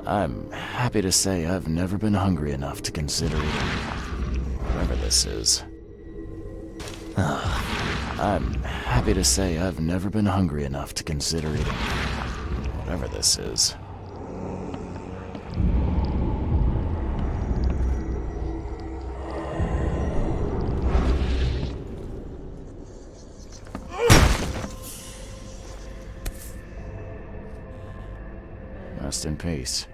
I'm happy to say I've never been hungry enough to consider eating whatever this is. I'm happy to say I've never been hungry enough to consider eating whatever this is. Rest in peace.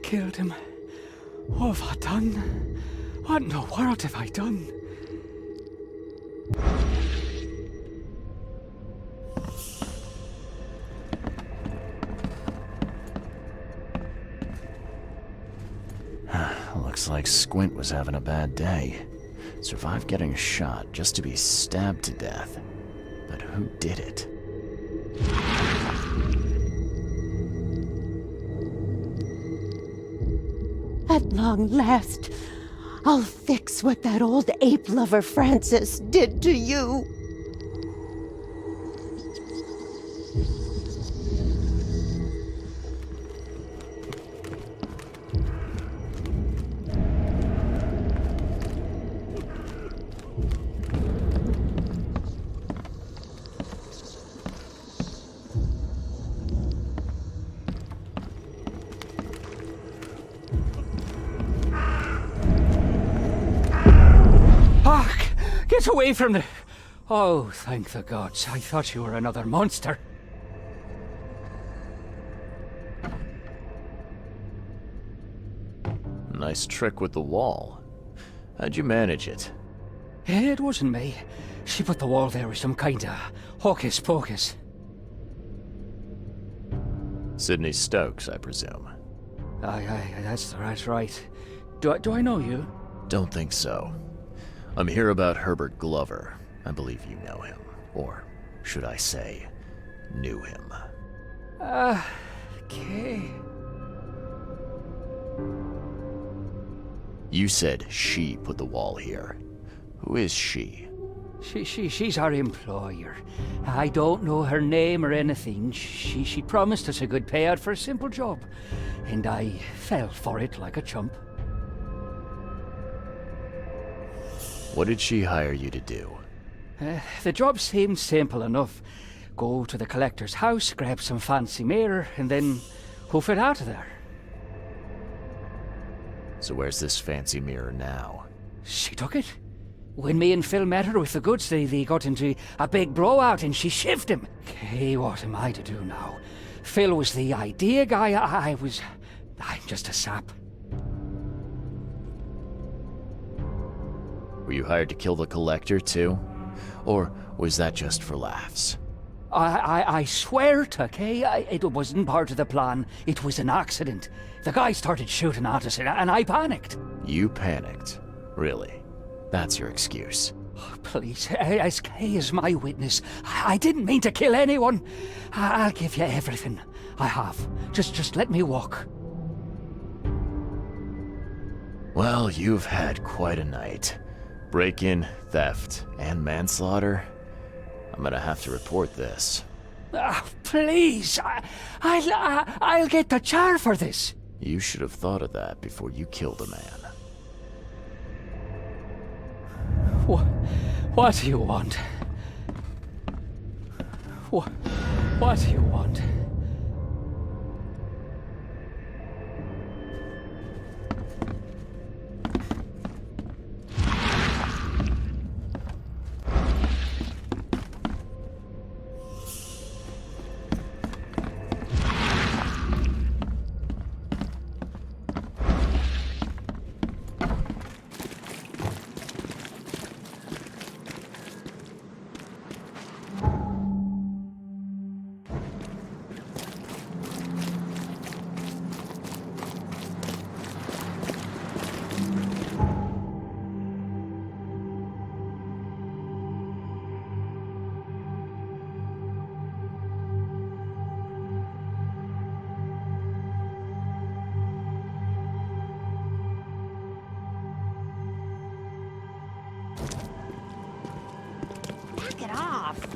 Killed him. What have I done? What in the world have I done? Looks like Squint was having a bad day. Survived getting shot just to be stabbed to death. But who did it? At long last, I'll fix what that old ape lover Francis did to you. Get away from the... Oh, thank the gods. I thought you were another monster. Nice trick with the wall. How'd you manage it? It wasn't me. She put the wall there with some kind of hocus pocus. Sydney Stokes, I presume. Aye, that's right. Do I know you? Don't think so. I'm here about Herbert Glover. I believe you know him. Or, should I say, knew him. Okay. You said she put the wall here. Who is she? She's our employer. I don't know her name or anything. She promised us a good payout for a simple job. And I fell for it like a chump. What did she hire you to do? The job seemed simple enough. Go to the collector's house, grab some fancy mirror, and then hoof it out of there. So where's this fancy mirror now? She took it. When me and Phil met her with the goods, they got into a big blowout and she shivved him. Okay, what am I to do now? Phil was the idea guy, I'm just a sap. Were you hired to kill the Collector, too? Or was that just for laughs? I swear to, okay, it wasn't part of the plan. It was an accident. The guy started shooting at us and I panicked. You panicked? Really? That's your excuse? Oh, please, SK is my witness. I didn't mean to kill anyone. I'll give you everything. I have. Just let me walk. Well, you've had quite a night. Break-in, theft, and manslaughter. I'm gonna have to report this. Please, I'll get the char for this. You should have thought of that before you killed a man. What do you want? What do you want? Get off.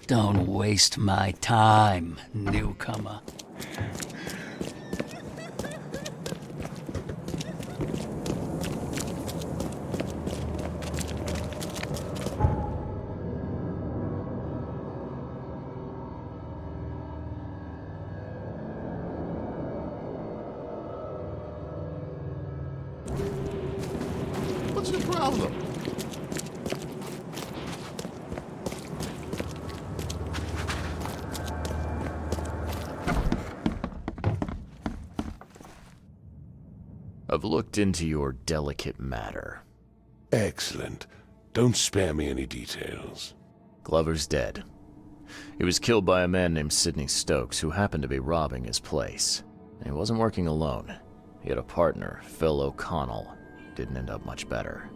Don't waste my time, newcomer. What's the problem? I've looked into your delicate matter. Excellent. Don't spare me any details. Glover's dead. He was killed by a man named Sidney Stokes, who happened to be robbing his place. And he wasn't working alone. He had a partner, Phil O'Connell. Didn't end up much better.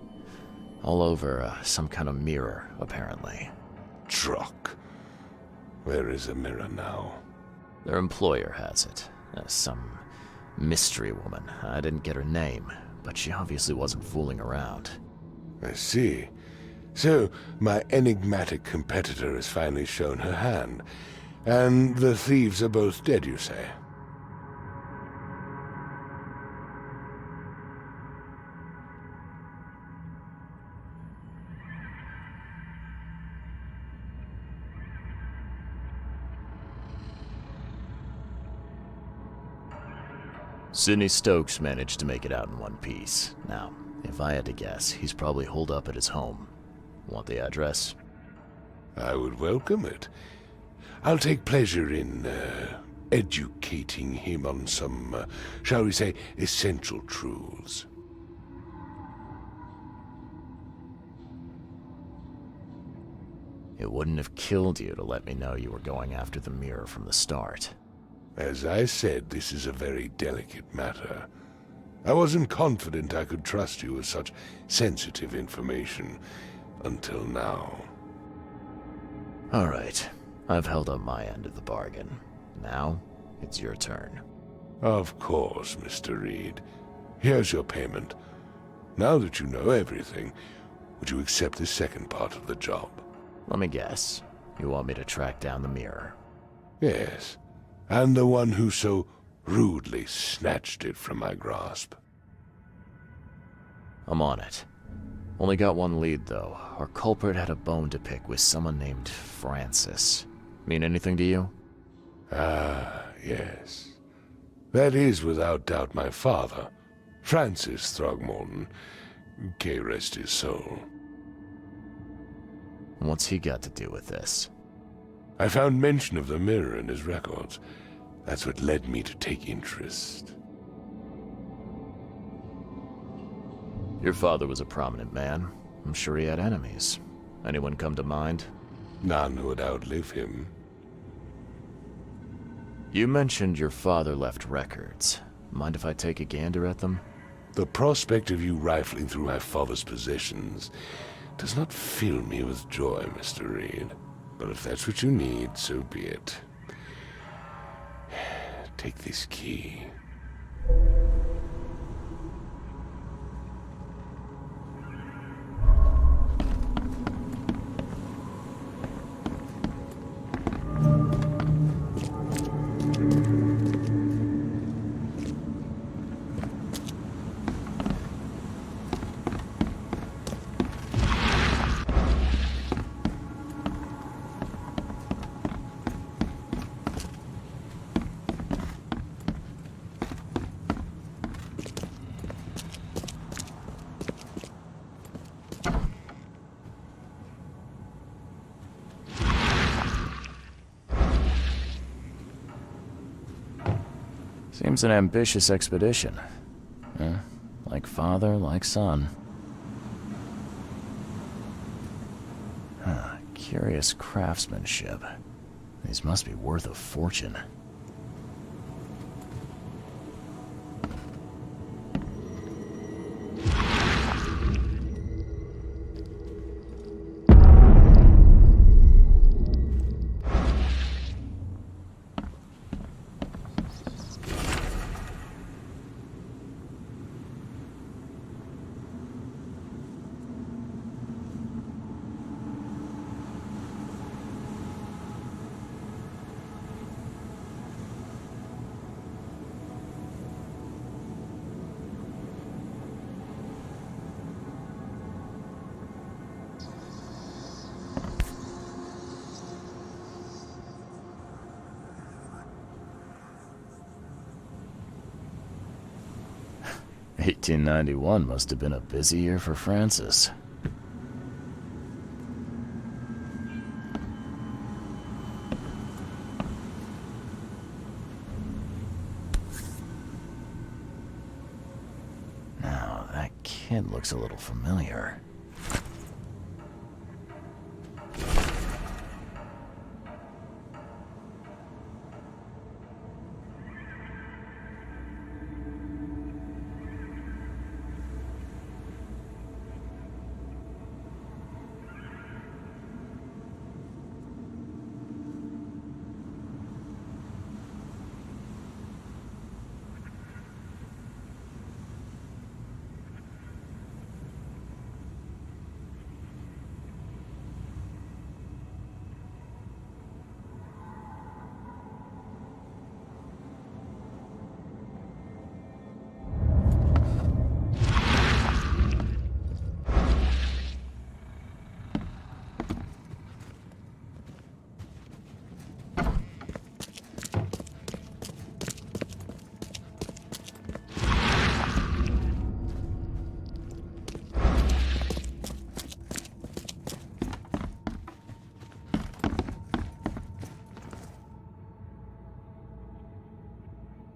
All over some kind of mirror, apparently. Truck. Where is the mirror now? Their employer has it. Some mystery woman. I didn't get her name, but she obviously wasn't fooling around. I see. So, my enigmatic competitor has finally shown her hand. And the thieves are both dead, you say? Sidney Stokes managed to make it out in one piece. Now, if I had to guess, he's probably holed up at his home. Want the address? I would welcome it. I'll take pleasure in, educating him on some, shall we say, essential truths. It wouldn't have killed you to let me know you were going after the mirror from the start. As I said, this is a very delicate matter. I wasn't confident I could trust you with such sensitive information until now. All right. I've held up my end of the bargain. Now, it's your turn. Of course, Mr. Reed. Here's your payment. Now that you know everything, would you accept the second part of the job? Let me guess. You want me to track down the mirror? Yes. And the one who so rudely snatched it from my grasp. I'm on it. Only got one lead, though. Our culprit had a bone to pick with someone named Francis. Mean anything to you? Ah, yes. That is without doubt my father, Francis Throgmorton. May rest his soul. What's he got to do with this? I found mention of the mirror in his records. That's what led me to take interest. Your father was a prominent man. I'm sure he had enemies. Anyone come to mind? None who would outlive him. You mentioned your father left records. Mind if I take a gander at them? The prospect of you rifling through my father's possessions does not fill me with joy, Mr. Reed. But if that's what you need, so be it. Take this key. Seems an ambitious expedition. Like father, like son. Curious craftsmanship. These must be worth a fortune. "1891 must have been a busy year for Francis." Now, that kid looks a little familiar.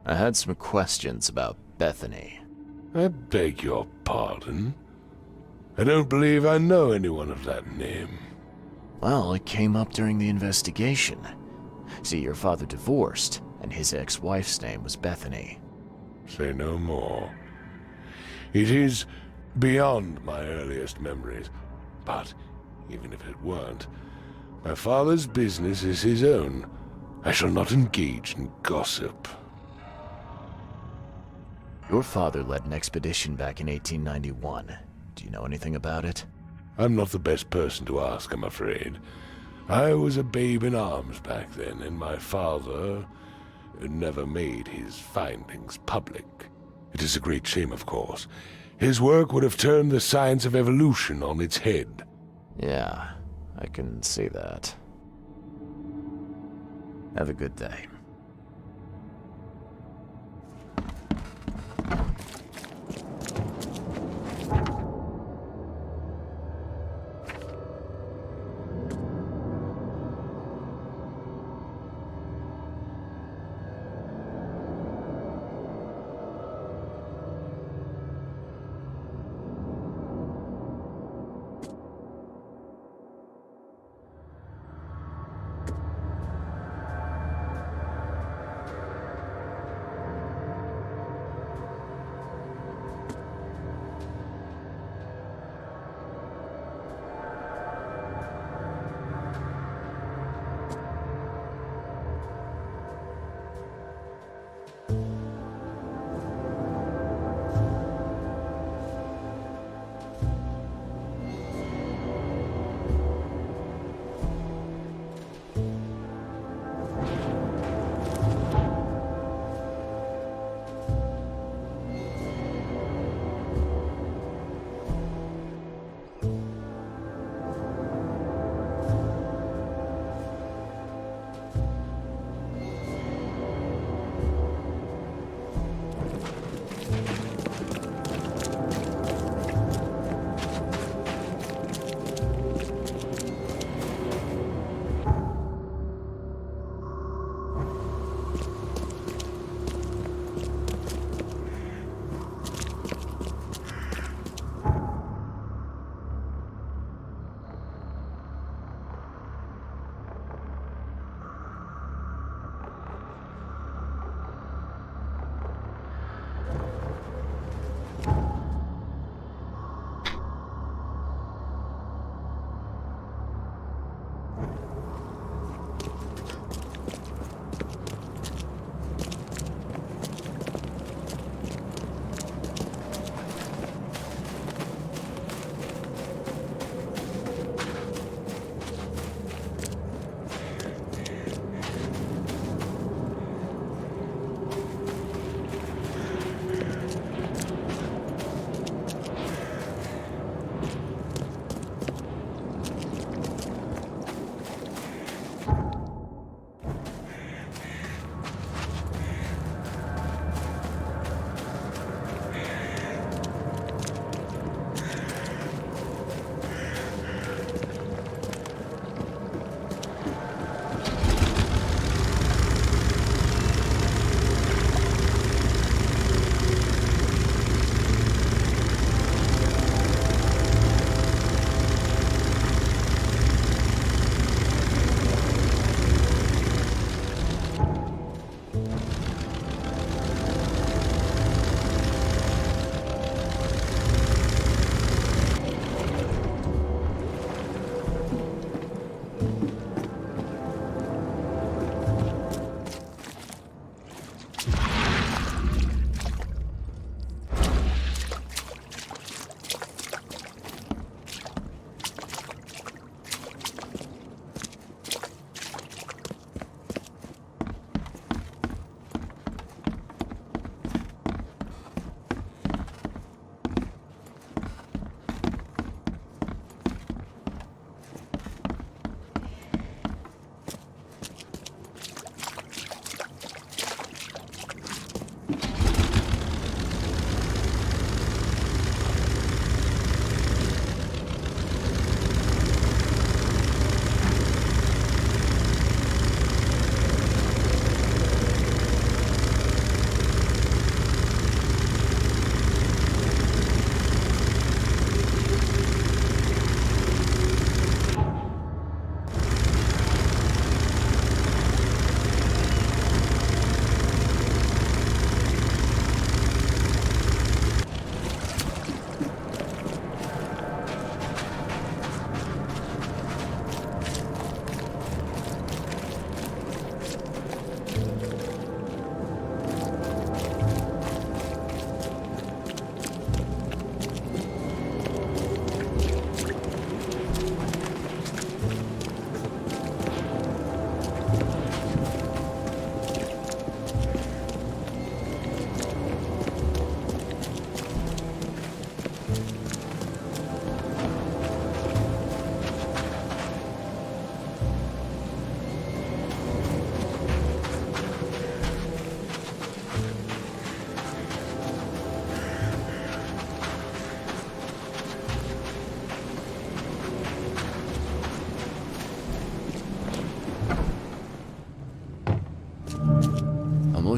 I had some questions about Bethany. I beg your pardon? I don't believe I know anyone of that name. Well, it came up during the investigation. See, your father divorced, and his ex-wife's name was Bethany. Say no more. It is beyond my earliest memories, but even if it weren't, my father's business is his own. I shall not engage in gossip. Your father led an expedition back in 1891. Do you know anything about it? I'm not the best person to ask, I'm afraid. I was a babe in arms back then, and my father never made his findings public. It is a great shame, of course. His work would have turned the science of evolution on its head. Yeah, I can see that. Have a good day.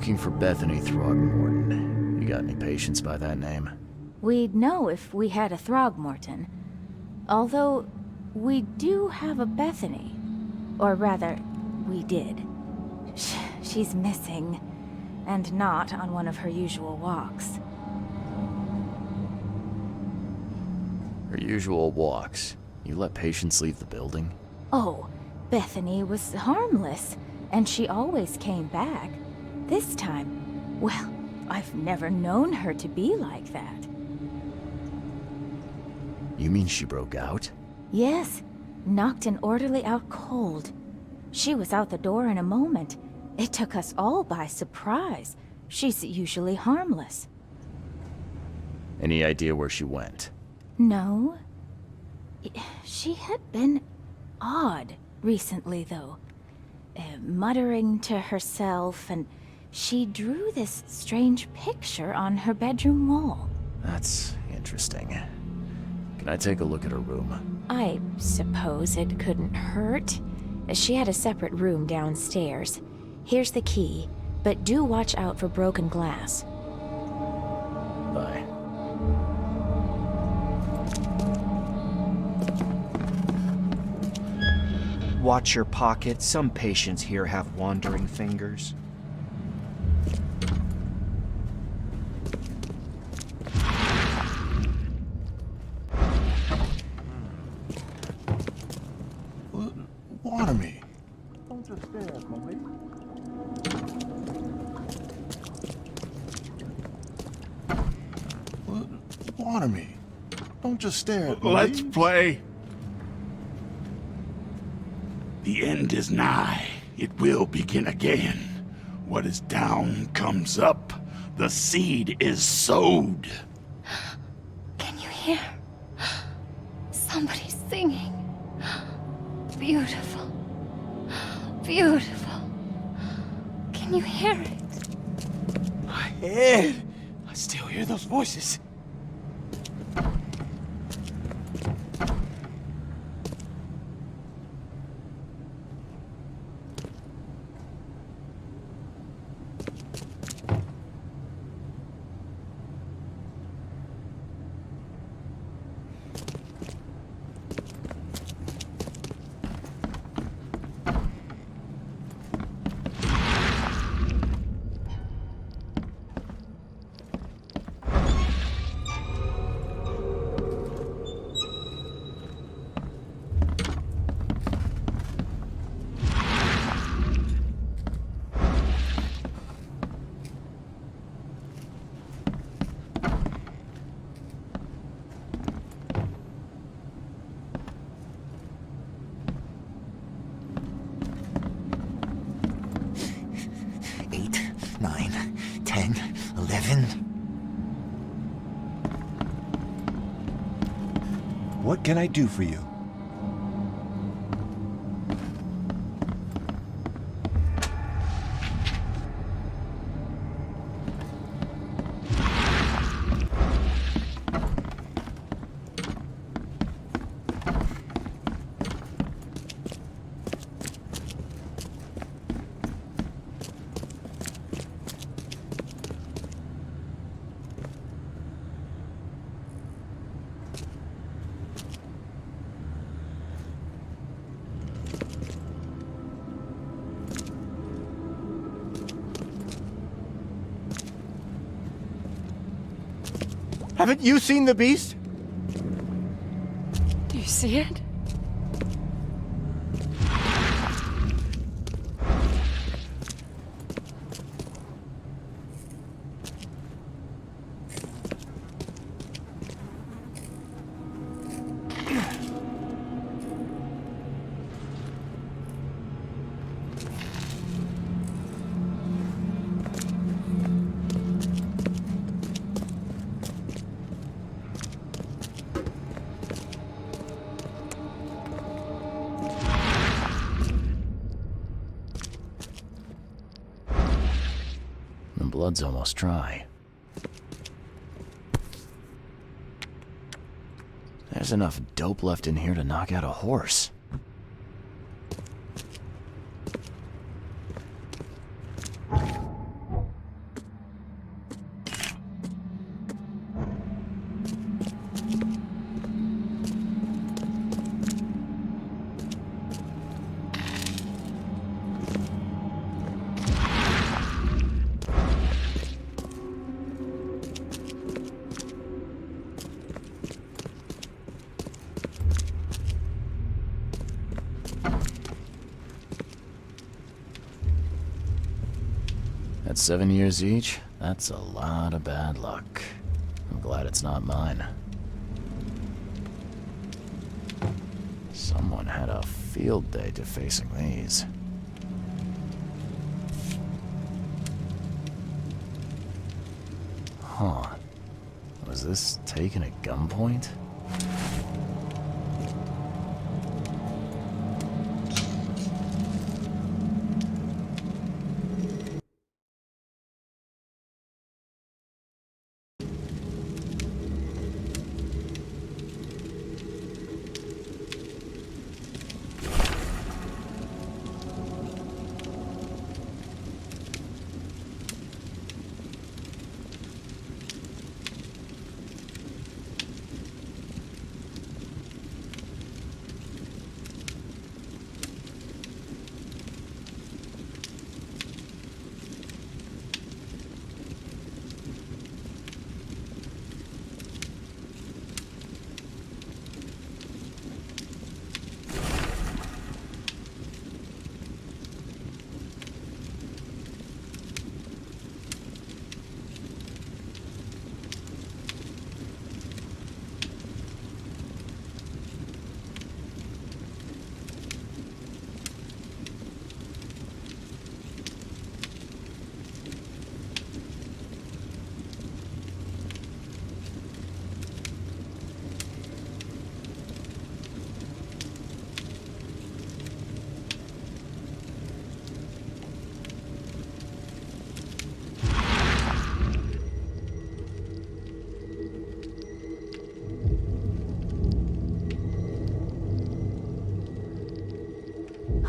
looking for Bethany Throgmorton. You got any patients by that name? We'd know if we had a Throgmorton. Although, we do have a Bethany. Or rather, we did. She's missing, and not on one of her usual walks. Her usual walks. You let patients leave the building? Oh, Bethany was harmless, and she always came back. This time, well, I've never known her to be like that. You mean she broke out? Yes, knocked an orderly out cold. She was out the door in a moment. It took us all by surprise. She's usually harmless. Any idea where she went? No. She had been odd recently, though. Muttering to herself, and she drew this strange picture on her bedroom wall. That's interesting. Can I take a look at her room? I suppose it couldn't hurt. She had a separate room downstairs. Here's the key, but do watch out for broken glass. Bye. Watch your pocket. Some patients here have wandering fingers. Water me. Don't just stare at me. Water me. Don't just stare at me. Let's play. The end is nigh. It will begin again. What is down comes up. The seed is sowed. Can you hear? Somebody singing. Beautiful. Beautiful. Can you hear it? My head. I still hear those voices. What can I do for you? Haven't you seen the beast? Do you see it? The blood's almost dry. There's enough dope left in here to knock out a horse. At 7 years each, that's a lot of bad luck. I'm glad it's not mine. Someone had a field day defacing these. Huh. Was this taken at gunpoint?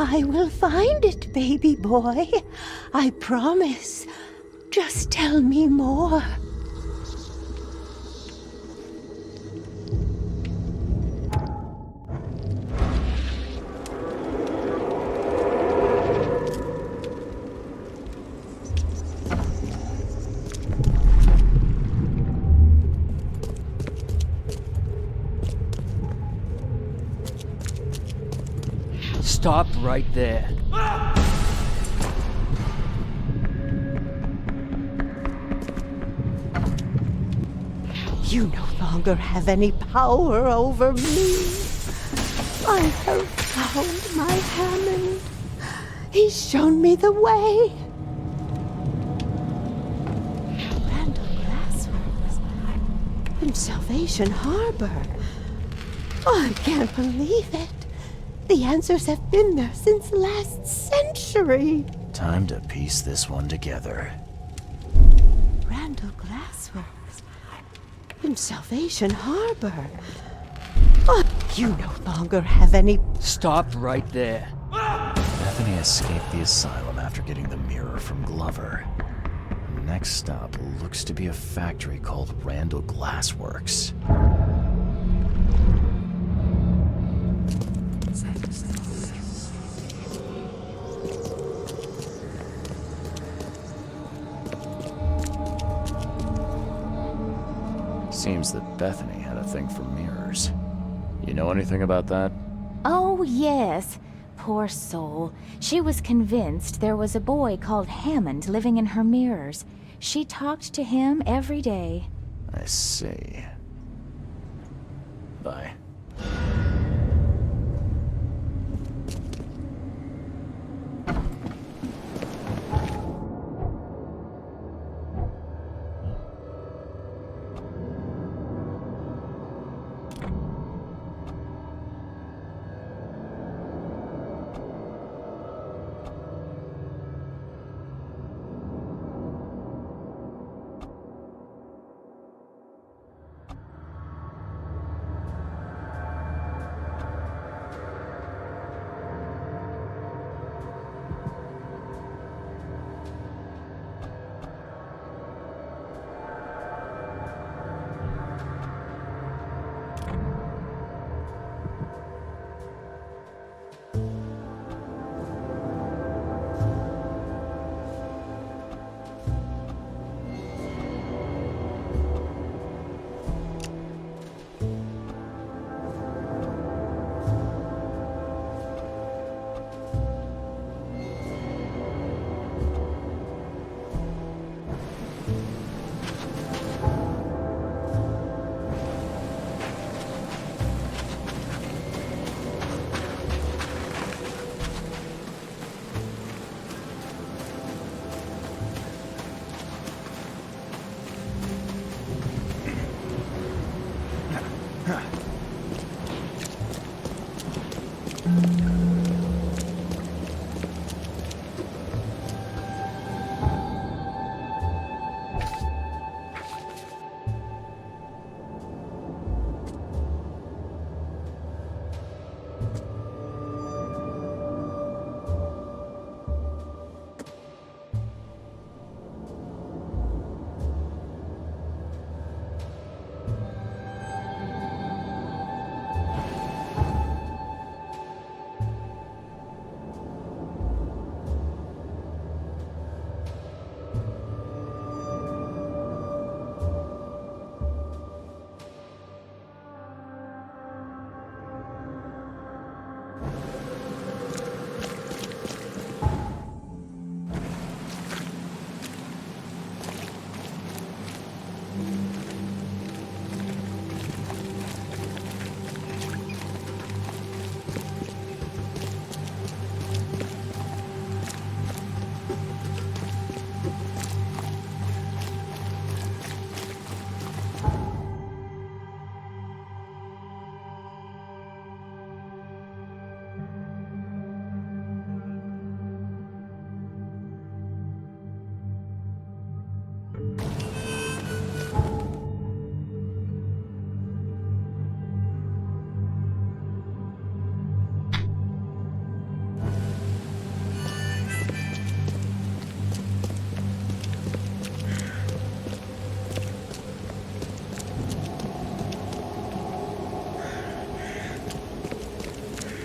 I will find it, baby boy. I promise. Just tell me more. Stop right there. You no longer have any power over me. I have found my Hammond. He's shown me the way. Randall Glassworks in Salvation Harbor. I can't believe it. The answers have been there since last century. Time to piece this one together. Randall Glassworks in Salvation Harbor. Oh, you no longer have any... Stop right there. Bethany escaped the asylum after getting the mirror from Glover. Next stop looks to be a factory called Randall Glassworks. Seems that Bethany had a thing for mirrors. You know anything about that? Oh, yes. Poor soul. She was convinced there was a boy called Hammond living in her mirrors. She talked to him every day. I see. Bye.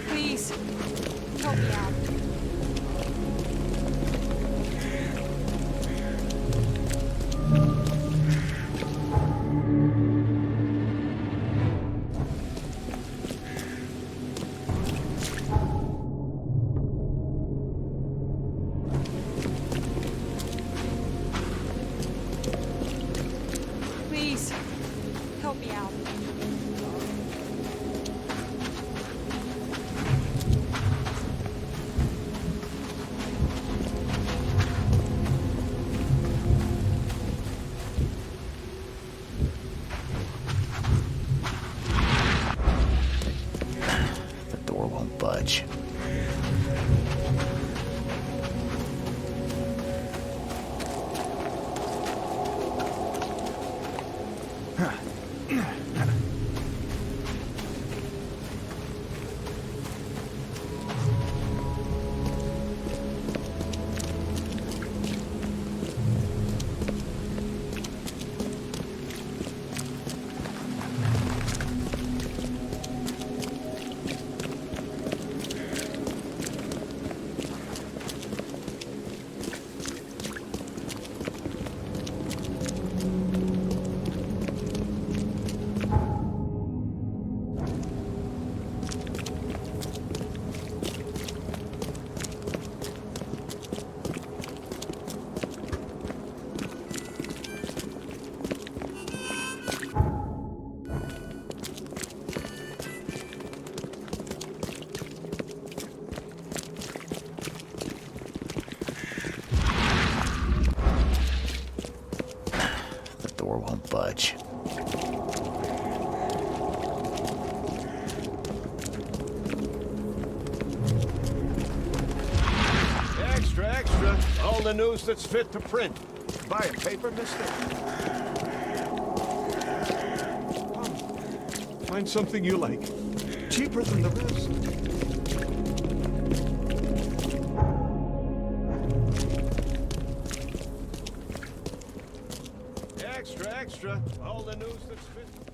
Please, help me out. Please, help me out. The door won't budge. Door won't budge. Extra, extra. All the news that's fit to print. Buy a paper, mister? Come. Find something you like. Cheaper than the rest. Extra, extra. All the news that's fit.